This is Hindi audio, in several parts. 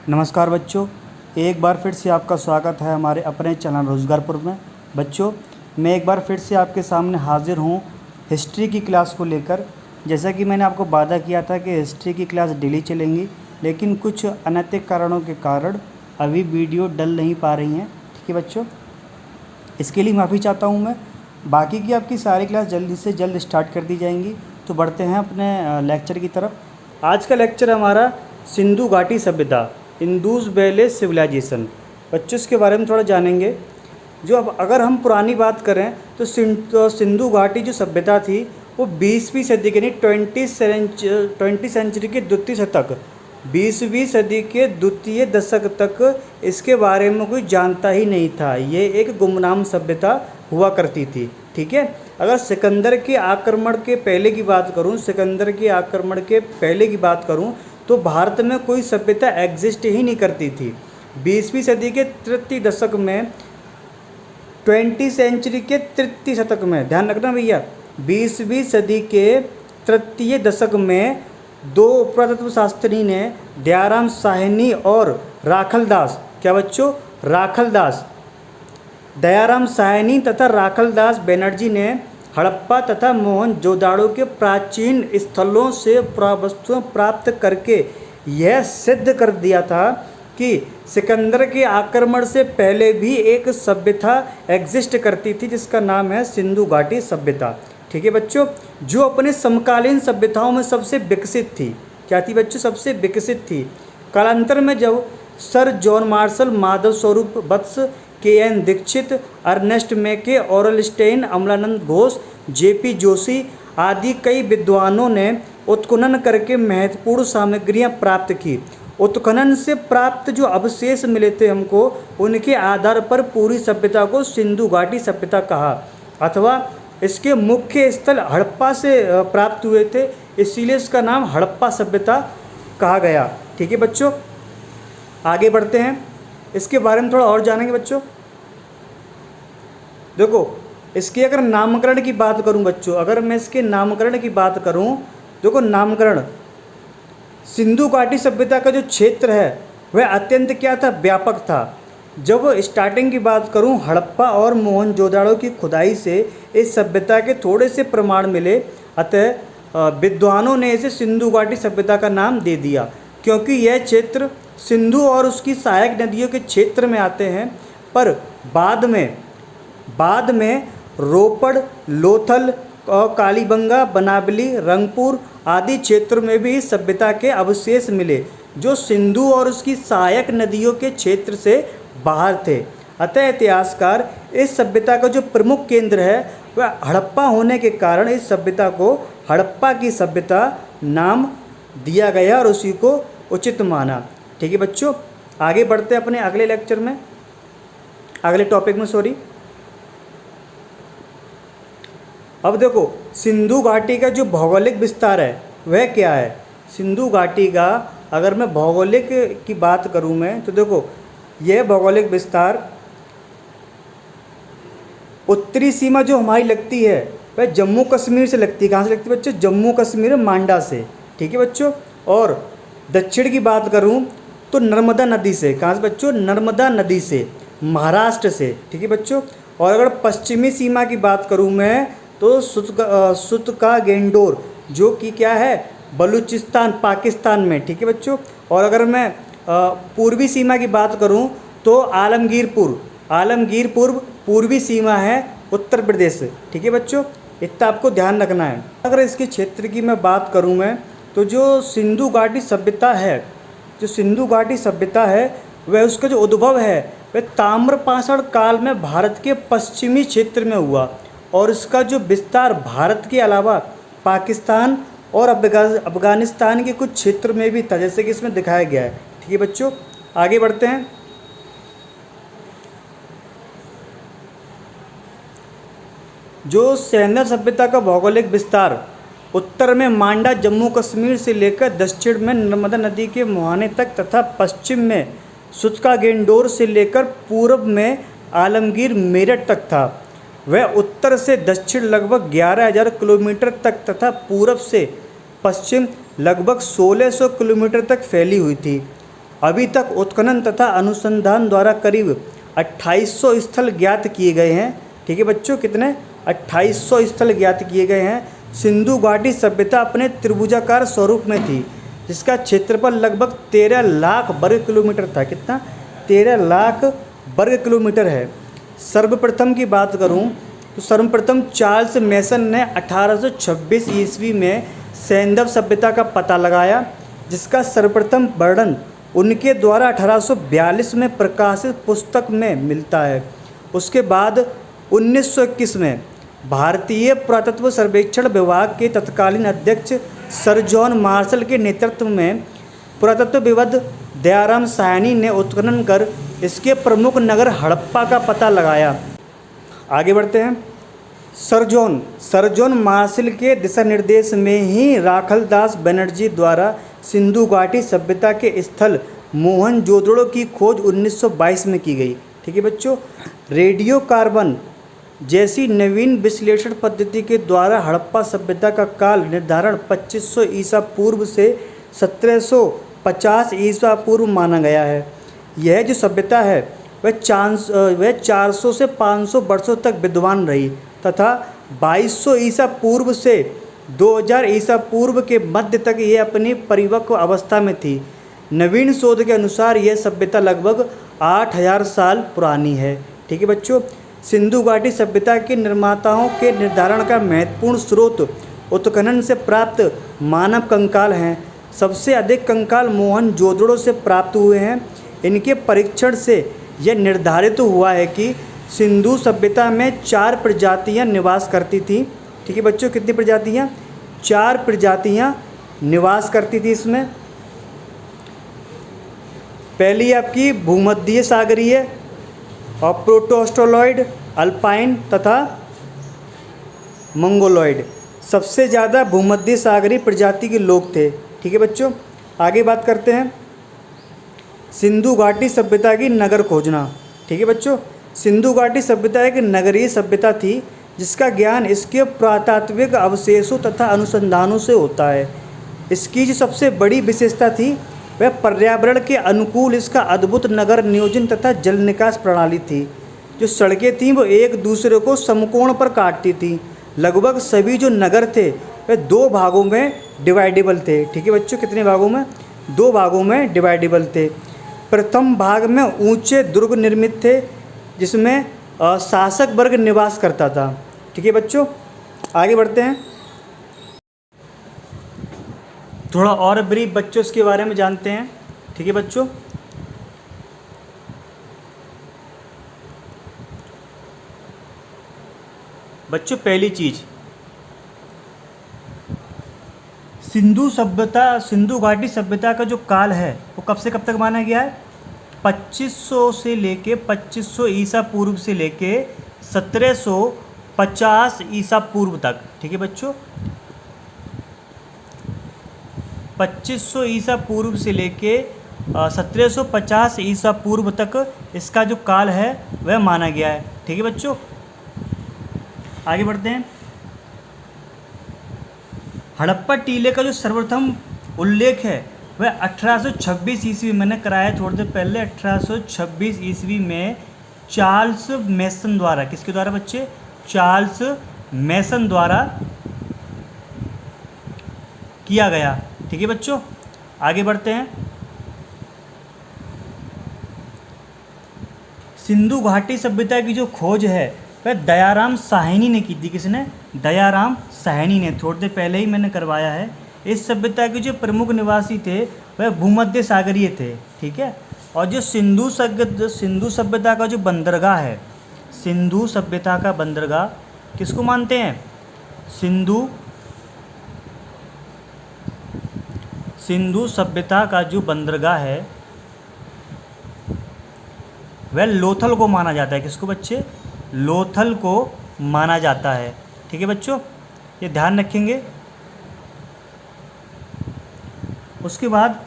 नमस्कार बच्चों, एक बार फिर से आपका स्वागत है हमारे अपने चैनल रोज़गारपुर में। बच्चों, मैं एक बार फिर से आपके सामने हाज़िर हूँ हिस्ट्री की क्लास को लेकर। जैसा कि मैंने आपको वादा किया था कि हिस्ट्री की क्लास डेली चलेंगी, लेकिन कुछ अनैतिक कारणों के कारण अभी वीडियो डल नहीं पा रही हैं। ठीक है बच्चों, इसके लिए माफ़ी चाहता हूँ मैं। बाकी की आपकी सारी क्लास जल्दी से जल्द स्टार्ट कर दी जाएंगी। तो बढ़ते हैं अपने लेक्चर की तरफ। आज का लेक्चर हमारा सिंधु घाटी सभ्यता, इंडस वैली सिविलाइजेशन। बच्चों, इसके बारे में थोड़ा जानेंगे। जो अब अगर हम पुरानी बात करें तो सिंधु घाटी जो सभ्यता थी वो 20वीं सदी के यानी 20वीं सेंचुरी के द्वितीय शतक 20वीं सदी के द्वितीय दशक तक इसके बारे में कोई जानता ही नहीं था। ये एक गुमनाम सभ्यता हुआ करती थी। ठीक है, अगर सिकंदर के आक्रमण के पहले की बात करूं, तो भारत में कोई सभ्यता एग्जिस्ट ही नहीं करती थी। 20वीं सदी के तृतीय दशक में 20 सेंचुरी के तृतीय शतक में, ध्यान रखना भैया, 20वीं सदी के तृतीय दशक में दो पुरातत्व शास्त्री ने दयाराम साहनी और राखलदास, क्या बच्चों, राखलदास, दयाराम साहनी तथा राखलदास बनर्जी ने हड़प्पा तथा मोहनजोदाड़ो के प्राचीन स्थलों से पुरावस्तुएं प्राप्त करके यह सिद्ध कर दिया था कि सिकंदर के आक्रमण से पहले भी एक सभ्यता एग्जिस्ट करती थी जिसका नाम है सिंधु घाटी सभ्यता। ठीक है बच्चों, जो अपने समकालीन सभ्यताओं में सबसे विकसित थी। क्या थी बच्चों? सबसे विकसित थी। कालांतर में जब सर जॉन मार्शल, माधव स्वरूप वत्स, के.एन. दीक्षित, अर्नेस्ट मेके, ऑरलस्टेइन, अमलानंद घोष, जे.पी. जोशी आदि कई विद्वानों ने उत्खनन करके महत्वपूर्ण सामग्रियां प्राप्त की। उत्खनन से प्राप्त जो अवशेष मिले थे हमको, उनके आधार पर पूरी सभ्यता को सिंधु घाटी सभ्यता कहा, अथवा इसके मुख्य स्थल हड़प्पा से प्राप्त हुए थे, इसीलिए इसका नाम हड़प्पा सभ्यता कहा गया। ठीक है बच्चों, आगे बढ़ते हैं, इसके बारे में थोड़ा और जानेंगे बच्चों। देखो, इसके अगर नामकरण की बात करूं बच्चों, अगर मैं इसके नामकरण की बात करूं, देखो नामकरण, सिंधु घाटी सभ्यता का जो क्षेत्र है वह अत्यंत क्या था, व्यापक था। जब स्टार्टिंग की बात करूं, हड़प्पा और मोहनजोदाड़ो की खुदाई से इस सभ्यता के थोड़े से प्रमाण मिले, अतः विद्वानों ने इसे सिंधु घाटी सभ्यता का नाम दे दिया, क्योंकि यह क्षेत्र सिंधु और उसकी सहायक नदियों के क्षेत्र में आते हैं। पर बाद में रोपड़, लोथल और कालीबंगा, बनावली, रंगपुर आदि क्षेत्रों में भी इस सभ्यता के अवशेष मिले, जो सिंधु और उसकी सहायक नदियों के क्षेत्र से बाहर थे। अतः इतिहासकार इस सभ्यता का जो प्रमुख केंद्र है वह हड़प्पा होने के कारण इस सभ्यता को हड़प्पा की सभ्यता नाम दिया गया और उसी को उचित माना। ठीक है बच्चों, आगे बढ़ते हैं अपने अगले लेक्चर में, अगले टॉपिक में, सॉरी। अब देखो, सिंधु घाटी का जो भौगोलिक विस्तार है वह क्या है। सिंधु घाटी का अगर मैं भौगोलिक की बात करूं मैं, तो देखो यह भौगोलिक विस्तार, उत्तरी सीमा जो हमारी लगती है वह जम्मू कश्मीर से लगती है। कहाँ से लगती है बच्चों? जम्मू कश्मीर, मांडा से। ठीक है बच्चों, और दक्षिण की बात करूं तो नर्मदा नदी से। कहाँ से बच्चों? नर्मदा नदी से, महाराष्ट्र से। ठीक है बच्चों, और अगर पश्चिमी सीमा की बात करूं मैं तो सुतका गेंडोर, जो कि क्या है, बलूचिस्तान, पाकिस्तान में। ठीक है बच्चों, और अगर मैं पूर्वी सीमा की बात करूं तो आलमगीरपुर पूर्वी सीमा है उत्तर प्रदेश से। ठीक है बच्चों, इतना आपको ध्यान रखना है। अगर इसके क्षेत्र की मैं बात करूं मैं, तो जो सिंधु घाटी सभ्यता है, वह उसका जो उद्भव है वह ताम्रपाषाण काल में भारत के पश्चिमी क्षेत्र में हुआ, और इसका जो विस्तार भारत के अलावा पाकिस्तान और अफगानिस्तान के कुछ क्षेत्र में भी था, जैसे कि इसमें दिखाया गया है। ठीक है बच्चों, आगे बढ़ते हैं। जो सैन्य सभ्यता का भौगोलिक विस्तार उत्तर में मांडा, जम्मू कश्मीर से लेकर दक्षिण में नर्मदा नदी के मुहाने तक, तथा पश्चिम में सुतका गेंडोर से लेकर पूर्व में आलमगीर मेरठ तक था, वह उत्तर से दक्षिण लगभग 11,000 किलोमीटर तक तथा पूर्व से पश्चिम लगभग 1,600 किलोमीटर तक फैली हुई थी। अभी तक उत्खनन तथा अनुसंधान द्वारा करीब 2800 स्थल ज्ञात किए गए हैं। ठीक है बच्चों, कितने 2800 स्थल ज्ञात किए गए हैं। सिंधु घाटी सभ्यता अपने त्रिभुजाकार स्वरूप में थी, जिसका क्षेत्रफल लगभग 13 लाख वर्ग किलोमीटर था। कितना? 13 लाख वर्ग किलोमीटर है। सर्वप्रथम की बात करूं तो सर्वप्रथम चार्ल्स मेसन ने 1826 ईस्वी में सैंधव सभ्यता का पता लगाया, जिसका सर्वप्रथम वर्णन उनके द्वारा 1842 में प्रकाशित पुस्तक में मिलता है। उसके बाद 1921 में भारतीय पुरातत्व सर्वेक्षण विभाग के तत्कालीन अध्यक्ष सर जॉन मार्शल के नेतृत्व में पुरातत्वविद दयाराम साहनी ने उत्खनन कर इसके प्रमुख नगर हड़प्पा का पता लगाया। आगे बढ़ते हैं। सर जॉन मार्शल के दिशा निर्देश में ही राखलदास बनर्जी द्वारा सिंधु घाटी सभ्यता के स्थल मोहनजोदड़ो की खोज 1922 में की गई। ठीक है बच्चों, रेडियो कार्बन जैसी नवीन विश्लेषण पद्धति के द्वारा हड़प्पा सभ्यता का काल निर्धारण 2500 ईसा पूर्व से 1750 ईसा पूर्व माना गया है। यह जो सभ्यता है वह 400 से 500 वर्षों तक विद्वान रही तथा 2200 ईसा पूर्व से 2000 ईसा पूर्व के मध्य तक यह अपनी परिपक्व अवस्था में थी। नवीन शोध के अनुसार यह सभ्यता लगभग 8000 साल पुरानी है। ठीक है बच्चों, सिंधु घाटी सभ्यता के निर्माताओं के निर्धारण का महत्वपूर्ण स्रोत उत्खनन से प्राप्त मानव कंकाल हैं। सबसे अधिक कंकाल मोहनजोदड़ो से प्राप्त हुए हैं। इनके परीक्षण से यह निर्धारित हुआ है कि सिंधु सभ्यता में 4 प्रजातियां निवास करती थी। ठीक है बच्चों, कितनी प्रजातियां? 4 प्रजातियां निवास करती थी इसमें। पहली आपकी भूमध्य सागरीय और प्रोटोस्टोलॉइड, अल्पाइन तथा मंगोलॉइड। सबसे ज़्यादा भूमध्य सागरीय प्रजाति के लोग थे। ठीक है बच्चों, आगे बात करते हैं सिंधु घाटी सभ्यता की नगर खोजना। ठीक है बच्चों, सिंधु घाटी सभ्यता एक नगरीय सभ्यता थी, जिसका ज्ञान इसके पुरातात्विक अवशेषों तथा अनुसंधानों से होता है। इसकी जो सबसे बड़ी विशेषता थी वह पर्यावरण के अनुकूल इसका अद्भुत नगर नियोजन तथा जल निकास प्रणाली थी। जो सड़कें थीं वो एक दूसरे को समकोण पर काटती थीं। लगभग सभी जो नगर थे वह 2 भागों में डिवाइडेबल थे। ठीक है बच्चों, कितने भागों में? 2 भागों में डिवाइडेबल थे। प्रथम भाग में ऊंचे दुर्ग निर्मित थे, जिसमें शासक वर्ग निवास करता था। ठीक है बच्चों, आगे बढ़ते हैं। थोड़ा और ब्रीफ बच्चों इसके बारे में जानते हैं। ठीक है बच्चों, पहली चीज, सिंधु घाटी सभ्यता का जो काल है वो कब से कब तक माना गया है? 2500 से लेके 2500 ईसा पूर्व से लेके 1750 ईसा पूर्व तक। ठीक है बच्चों, 2500 ईसा पूर्व से लेके 1750 ईसा पूर्व तक इसका जो काल है वह माना गया है। ठीक है बच्चों, आगे बढ़ते हैं। हड़प्पा टीले का जो सर्वप्रथम उल्लेख है वह 1826 ईस्वी में मैंने कराया थोड़ी देर पहले। 1826 ईस्वी में चार्ल्स मेसन द्वारा, किसके द्वारा बच्चे? चार्ल्स मेसन द्वारा किया गया। ठीक है बच्चों, आगे बढ़ते हैं। सिंधु घाटी सभ्यता की जो खोज है वह दयाराम साहनी ने की थी। किसने? दयाराम साहनी ने। थोड़ी देर पहले ही मैंने करवाया है। इस सभ्यता के जो प्रमुख निवासी थे वह भूमध्य सागरीय थे। ठीक है, और जो सिंधु सभ्यता का जो बंदरगाह है, सिंधु सभ्यता का बंदरगाह किसको मानते हैं? सिंधु सभ्यता का जो बंदरगाह है वह लोथल को माना जाता है। किसको बच्चे? लोथल को माना जाता है। ठीक है बच्चों, ये ध्यान रखेंगे। उसके बाद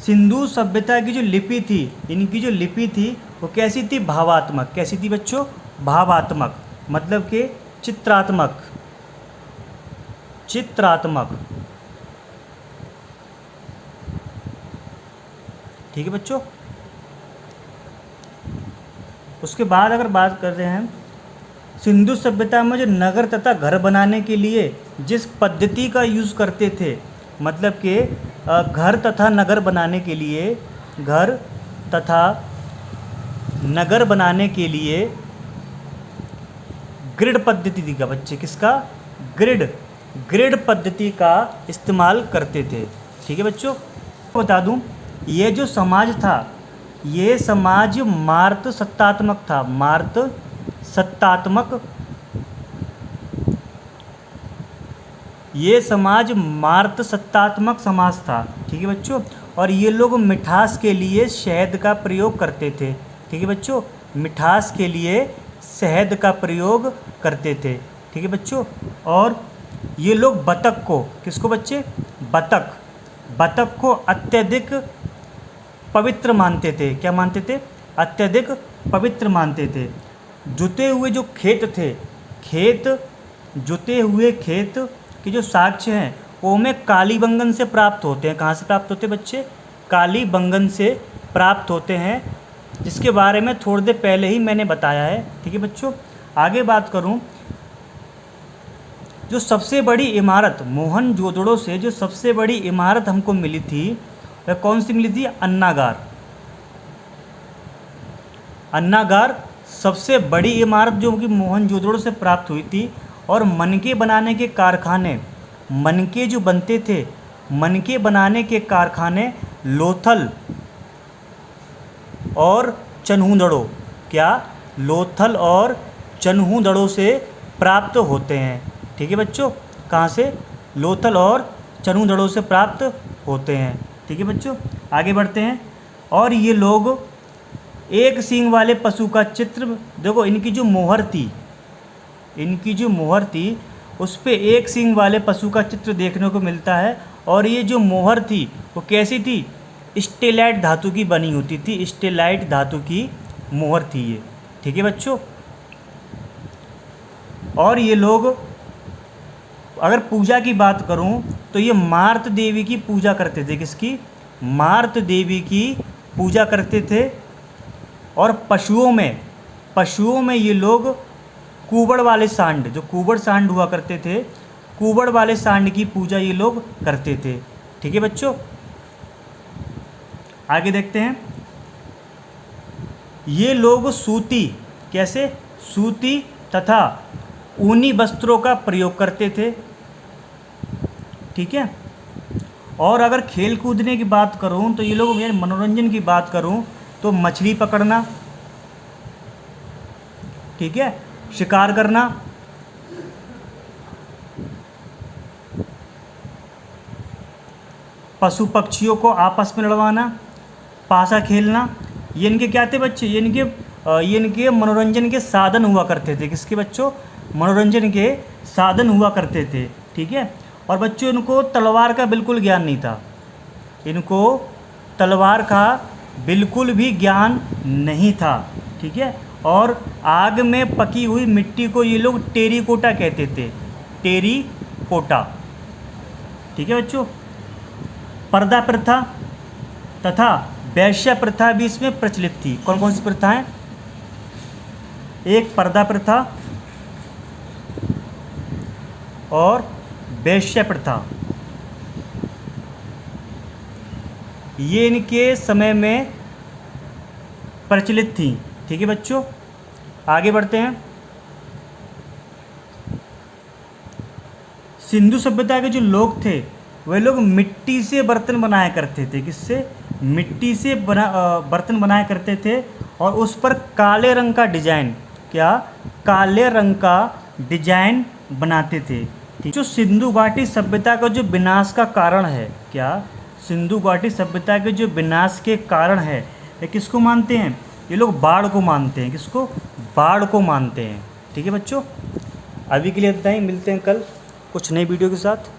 सिंधु सभ्यता की जो लिपि थी, इनकी जो लिपि थी वो कैसी थी? भावात्मक। कैसी थी बच्चों? भावात्मक, मतलब कि चित्रात्मक। ठीक है बच्चों। उसके बाद अगर बात कर रहे हैं सिंधु सभ्यता में जो नगर तथा घर बनाने के लिए जिस पद्धति का यूज़ करते थे, मतलब कि घर तथा नगर बनाने के लिए, घर तथा नगर बनाने के लिए ग्रिड पद्धति का बच्चे किसका ग्रिड पद्धति का इस्तेमाल करते थे। ठीक है बच्चों। बता दूं ये जो समाज था ये समाज मार्त सत्तात्मक था, मार्त सत्तात्मक, ये समाज मार्त सत्तात्मक समाज था। ठीक है बच्चों। और ये लोग मिठास के लिए शहद का प्रयोग करते थे। ठीक है बच्चों, मिठास के लिए शहद का प्रयोग करते थे। ठीक है बच्चों। और ये लोग बतख को, किसको बच्चे, बतख को अत्यधिक पवित्र मानते थे। क्या मानते थे, अत्यधिक पवित्र मानते थे। जुते हुए जो खेत थे, जुते हुए खेत के जो साक्ष्य हैं वो हमें कालीबंगन से प्राप्त होते हैं। कहाँ से प्राप्त होते हैं बच्चे, कालीबंगन से प्राप्त होते हैं, जिसके बारे में थोड़ी देर पहले ही मैंने बताया है। ठीक है बच्चों। आगे बात करूं, जो सबसे बड़ी इमारत मोहनजोदड़ो से जो सबसे बड़ी इमारत हमको मिली थी वह कौन सी मिली थी, अन्नागार सबसे बड़ी इमारत जो कि मोहनजोदड़ो से प्राप्त हुई थी। और मनके बनाने के कारखाने, मनके जो बनते थे, मनके बनाने के कारखाने लोथल और चन्हूदड़ो, क्या, लोथल और चन्हूदड़ो से प्राप्त होते हैं। ठीक है बच्चों। कहाँ से, लोथल और चन्हूदड़ो से प्राप्त होते हैं। ठीक है बच्चों। आगे बढ़ते हैं। और ये लोग एक सींग वाले पशु का चित्र, देखो इनकी जो मोहर थी उस पे एक सींग वाले पशु का चित्र देखने को मिलता है। और ये जो मोहर थी वो कैसी थी, स्टेलाइट धातु की बनी होती थी, स्टेलाइट धातु की मोहर थी ये। ठीक है बच्चों। और ये लोग, अगर पूजा की बात करूं तो ये मार्त देवी की पूजा करते थे। किसकी, मार्त देवी की पूजा करते थे। और पशुओं में ये लोग कुबड़ वाले सांड, जो कुबड़ सांड हुआ करते थे, कुबड़ वाले सांड की पूजा ये लोग करते थे। ठीक है बच्चों। आगे देखते हैं। ये लोग सूती, कैसे, सूती तथा ऊनी वस्त्रों का प्रयोग करते थे। ठीक है। और अगर खेल कूदने की बात करूं तो ये लोग, मनोरंजन की बात करूं तो मछली पकड़ना, ठीक है, शिकार करना, पशु पक्षियों को आपस में लड़वाना, पासा खेलना, ये इनके क्या थे बच्चे, ये इनके मनोरंजन के साधन हुआ करते थे। किसके बच्चों, मनोरंजन के साधन हुआ करते थे। ठीक है। और बच्चों इनको तलवार का बिल्कुल ज्ञान नहीं था, इनको तलवार का बिल्कुल भी ज्ञान नहीं था। ठीक है। और आग में पकी हुई मिट्टी को ये लोग टेरीकोटा कहते थे, टेरीकोटा। ठीक है बच्चों। पर्दा प्रथा तथा वैश्य प्रथा भी इसमें प्रचलित थी। कौन कौन सी प्रथाएं, एक पर्दा प्रथा और वैश्य प्रथा, ये इनके समय में प्रचलित थी। ठीक है बच्चों। आगे बढ़ते हैं। सिंधु सभ्यता के जो लोग थे वे लोग मिट्टी से बर्तन बनाया करते थे। किससे, मिट्टी से बर्तन बनाया करते थे। और उस पर काले रंग का डिजाइन, क्या, काले रंग का डिजाइन बनाते थे। ठीक। जो सिंधु घाटी सभ्यता का जो विनाश का कारण है, क्या, सिंधु घाटी सभ्यता के जो विनाश के कारण है, ये किसको मानते हैं, ये लोग बाढ़ को मानते हैं। किसको, बाढ़ को मानते हैं। ठीक है बच्चों। अभी के लिए इतना ही, मिलते हैं कल कुछ नई वीडियो के साथ।